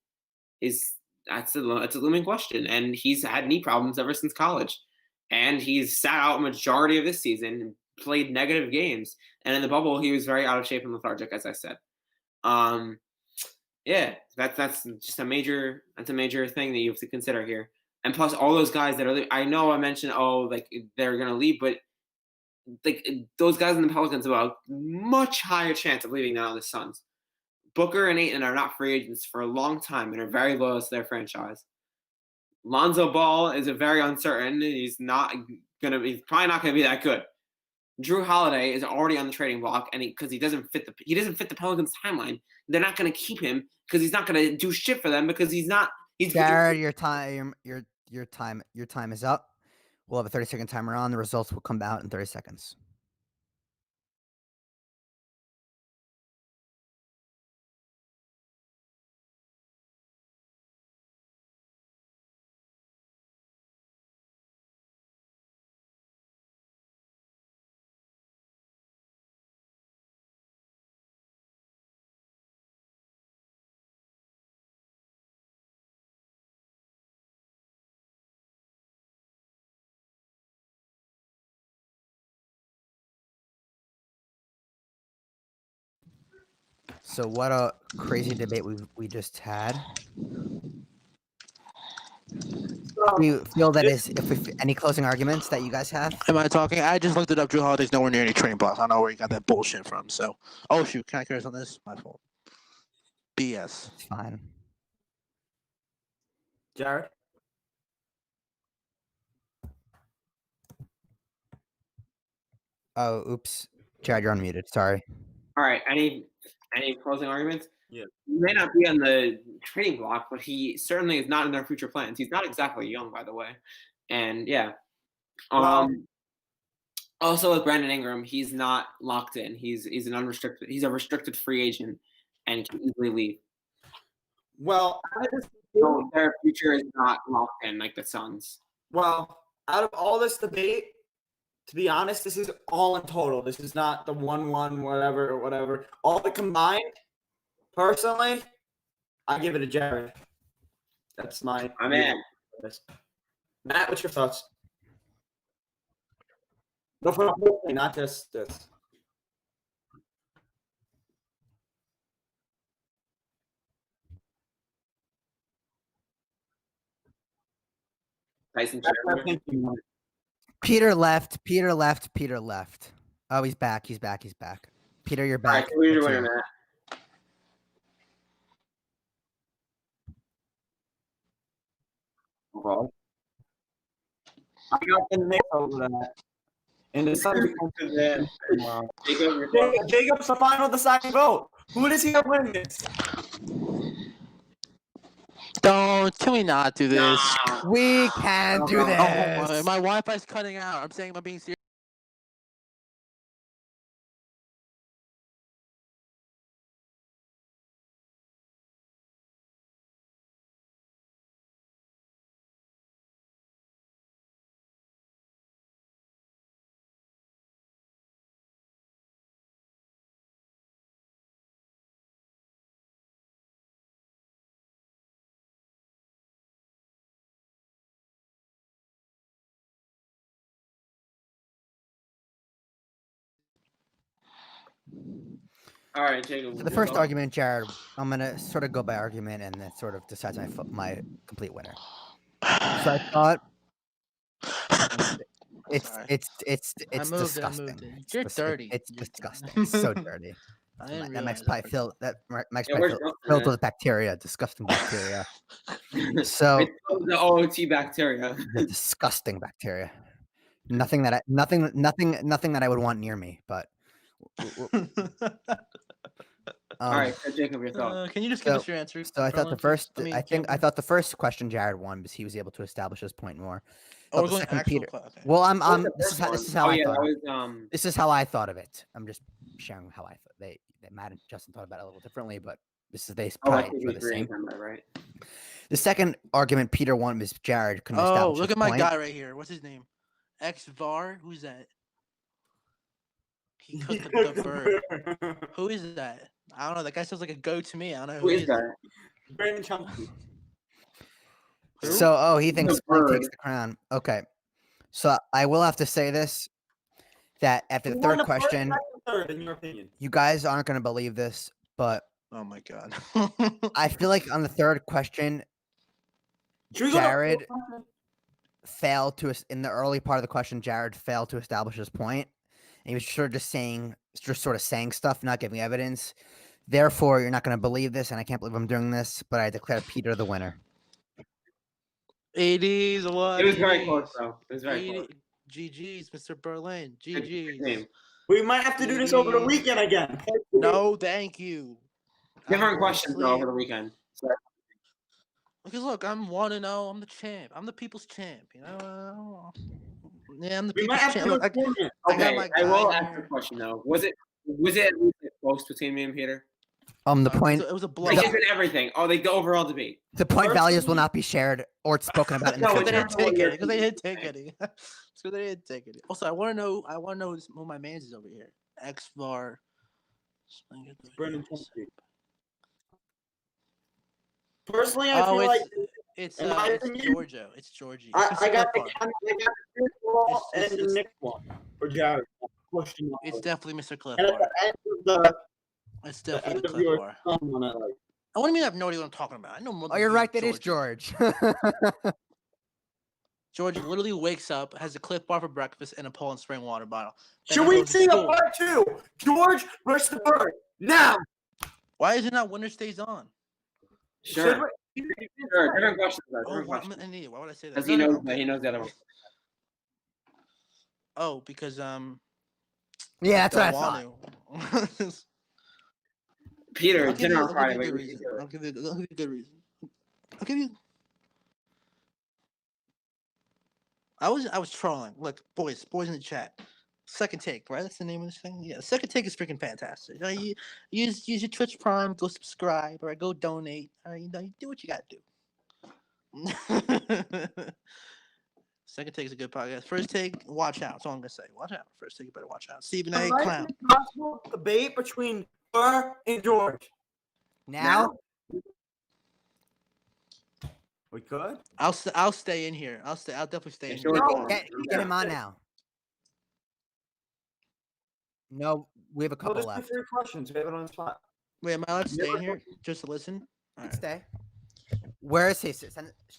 is it's a looming question, and he's had knee problems ever since college, and he's sat out a majority of this season and played negative games, and in the bubble he was very out of shape and lethargic, as I said. Yeah, that's just a major thing that you have to consider here. And plus, all those guys that are, I know I mentioned, like they're gonna leave, but like those guys in the Pelicans have a much higher chance of leaving than the Suns. Booker and Ayton are not free agents for a long time and are very loyal to their franchise. Lonzo Ball is a very uncertain. He's probably not gonna be that good. Drew Holiday is already on the trading block, and because he doesn't fit the Pelicans timeline, they're not going to keep him because he's not going to do shit for them because he's not. Jared, your time is up. We'll have a 30-second timer on. The results will come out in 30 seconds. So what a crazy debate we just had. So, We feel that is if any closing arguments that you guys have. Am I talking? I just looked it up. Drew Holiday's nowhere near any trading blocks. I don't know where you got that bullshit from. So, oh shoot, can I curse on this? My fault. BS. It's fine. Jared. Oh, oops. Jared, you're unmuted. Sorry. All right. Any closing arguments? Yeah. He may not be on the trading block, but he certainly is not in their future plans. He's not exactly young, by the way. And yeah. Well- Also with Brandon Ingram, he's not locked in. He's an unrestricted. He's a restricted free agent and can easily leave. Well, So their future is not locked in like the Suns. well, out of all this debate, to be honest, this is all in total. This is not the 1-1, whatever. All the combined, personally, I give it to Jared. That's my. I'm in. Matt, what's your thoughts? No, for the whole thing, not just this. Tyson That's my Chandler. thinking. Peter left. Oh, he's back. He's back. Peter, you're All right, back. so who's your It's winner, you. Matt? Well, I got the Knicks over that. And the Suns. Jacob's the final deciding vote. Who does he have winning this? Can we not do this? Nah. We can do Oh, this. My Wi-Fi's cutting out. I'm saying I'm being serious. All right, Jacob. So the first argument, Jared, I'm gonna sort of go by argument, and that sort of decides my complete winner. So I thought it's Sorry. it's I moved it, I disgusting. moved it. It's You're dis- dirty. It's disgusting. It's so dirty. I didn't That makes realize probably that. filled makes Yeah, probably where's filled, Justin filled at? with bacteria, disgusting bacteria. So It's the OOT bacteria. the disgusting bacteria. Nothing that I would want near me. But All right, so Jacob, your thoughts. Can you just give So- us your answer? So I thought Berlin, the please? first, I mean, I think, I Cameron? thought the first question Jared won because he was able to establish his point more. Oh, we're the going second actual. Peter- Okay. Well, What was the this first is one? how Oh, I yeah, thought. that was This is how I thought of it. I'm just sharing how I thought. They Matt and Justin thought about it a little differently, but this is they I probably think for we the agree same. on that, right? The second argument Peter won was Jared couldn't Oh, establish look his at my point. guy right here. What's his name? XVAR? Who's that? He cooked the bird. Who is that? I don't know. That guy sounds like a goat to me. I don't know Who is that? Brandon Chunky. Who? So he thinks The Flint takes bird. the crown. Okay, so I will have to say this: that after the Who won third the first, question, second, third, in your opinion? you guys aren't going to believe this, but Oh my god. I feel like on the third question, Should we go to- Jared failed to in the early part of the question. Jared failed to establish his point, and he was sort of saying stuff, not giving evidence. Therefore, you're not going to believe this, and I can't believe I'm doing this, but I declare Peter the winner. 80s. What? It was very 80s. close, though. It was very 80 close. GG's, Mr. Berlin. Good GG's. name. We might have to do this over the weekend again. No, thank you. Different questions though over the weekend. So, Because look, I'm 1-0. I'm the champ. I'm the people's champ. You know. Yeah, I'm the We might people's have to champ. do Look, a tournament. I got okay, my I will guy ask here. a question though. Was it at least close between me and Peter? The point It was a Like blowout. it's in everything. Oh, like the overall debate. the point values will Personally- not be shared or spoken about in the No, Because they future. didn't take You're- it. Because they didn't take it. So they didn't take it. Also, I want to know. Who my man's is over here. XVAR. Brandon Chunky. Personally, I Oh, feel like it's in my it's opinion, Giorgio. It's Georgie. I got the Cliff Bar. Chris wall It's- and the it's- Nick one for Jared. Pushed him It's over. definitely Mr. Cliff And at Bar. the end of the It's definitely the The Cliff viewers Bar. comment on it, like, I wouldn't mean I have no idea what I'm talking about. I know more Oh, than you're you, right. That is Georgie. George. George literally wakes up, has a Cliff Bar for breakfast, and a Poland Spring water bottle. Then should he we goes to see a school. part 2? George versus the bird. Now. Why is it not Winner Stays On? Sure. Should we? Sure. Different questions. Though. Oh, Different why, I'm questions. an idiot. Why would I say that? Because No, he no, knows no, that. He knows the other one. Oh, because Yeah, that's what I don't thought. want to. Peter, I'll give dinner you, on I'll Friday. give you a Wait, good reason. I'll give you a good reason. I'll give you. I was trolling. Look, boys in the chat. Second Take, right? That's the name of this thing. Yeah, Second Take is freaking fantastic. You use your Twitch Prime, go subscribe, or go donate. You do what you gotta do. Second Take is a good podcast. First Take, watch out. That's all I'm gonna say. Watch out. First Take, you better watch out. Stephen A. Right? Clown. Possible debate between Burr and George. Now, We could. I'll stay in here. I'll definitely stay in Sure. here. No. get him on now. No, we have a We'll couple just do left. 3 questions. We have it on the spot. Wait, am I allowed to stay in here just to listen? All right. Stay. Where is he? Should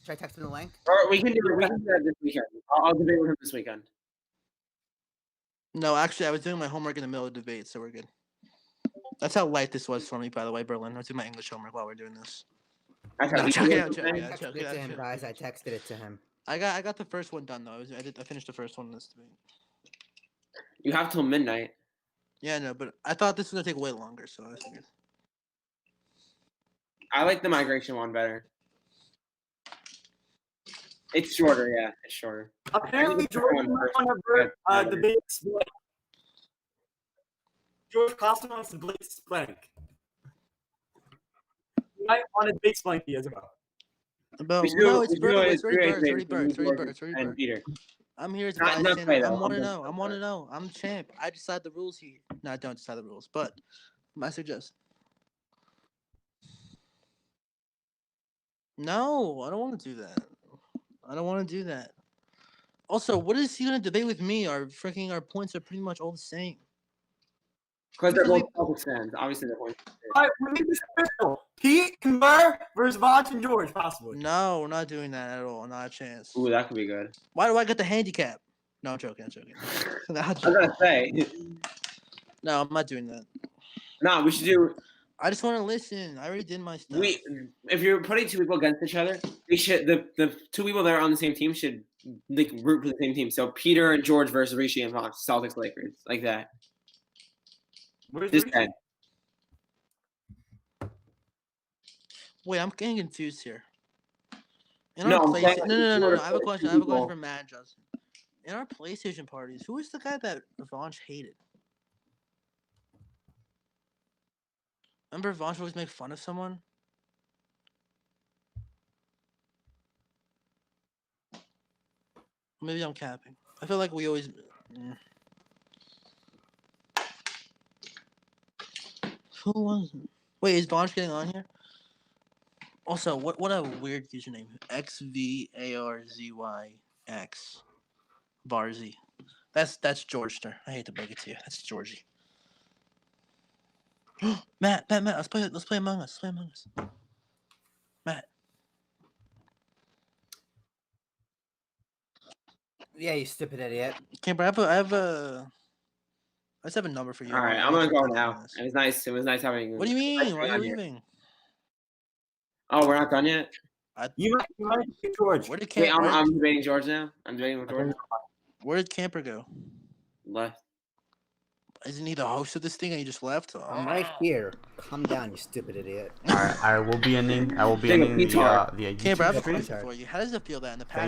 I text him the link? Or we can do that this weekend. I'll debate with him this weekend. No, actually, I was doing my homework in the middle of the debate, so we're good. That's how light this was for me, by the way, Berlin. I was doing my English homework while we're doing this. That's No, how he joking, feels. I'm joking, I yeah, texted joking, it to I'm him, joking. guys. I texted it to him. I got the first one done though. I finished the first one in this debate. You have till midnight. Yeah, no, but I thought this was gonna take way longer, so I figured. I like the migration one better. It's shorter, yeah. It's shorter. Apparently, the George second one might first. want to Yeah. debate split. George Costa wants to debate Splank. You might want to debate Splanky as well. But We should no, do- it's we should do Bird. it It's already three Bird. It's already days, Bird. It's already George Bird. It's already and Bird. Peter. I'm here as Not enough bystander. play, though. I'm one I'm to done. know. I'm one to know. I'm the champ. I decide the rules here. No, I don't decide the rules, but I suggest. No, I don't want to do that. I don't want to do that. Also, what is he gonna debate with me? Our points are pretty much all the same. Because they're Because both Celtics fans. Obviously, they're going to. All right, we need this official. Pete and Burr versus Vaughn and George, possibly. No, we're not doing that at all. Not a chance. Ooh, that could be good. Why do I get the handicap? No, I'm joking. I'm joking. No, I'm I was joking. gonna say. No, I'm not doing that. No, we should do. I just want to listen. I already did my stuff. If you're putting two people against each other, they should the two people that are on the same team should like root for the same team. So Peter and George versus Rishi and Fox, Celtics Lakers, like that. Where's This Rishi? guy. Wait, I'm getting confused here. No, I'm saying No. George I have a versus question. people. For Matt and Justin. In our PlayStation parties, who is the guy that Vanch hated? Remember Vanch would always make fun of someone? Maybe I'm capping. I feel like we always. Who was it? Wait, is Vanch getting on here? Also, what a weird username. XVARZYX. Barzy. That's Georgester. I hate to break it to you. That's Georgie. Matt, let's play Among Us. Let's play Among Us. Matt. Yeah, you stupid idiot. Camper, I just have a number for you. All right, I'm gonna go now. It was nice. It was nice having. What do you mean? Why are you on here. leaving? Oh, we're not done yet. You might pick George. Where did Wait, Camper? I'm debating George now. I'm debating with George. Where did Camper go? Left. Isn't he the host of this thing and he just left? I'm right here. Calm down, you stupid idiot. I will be ending. I will be Take a ending guitar. the Camper, I have a YouTube stream. question for you. How does it feel that in the past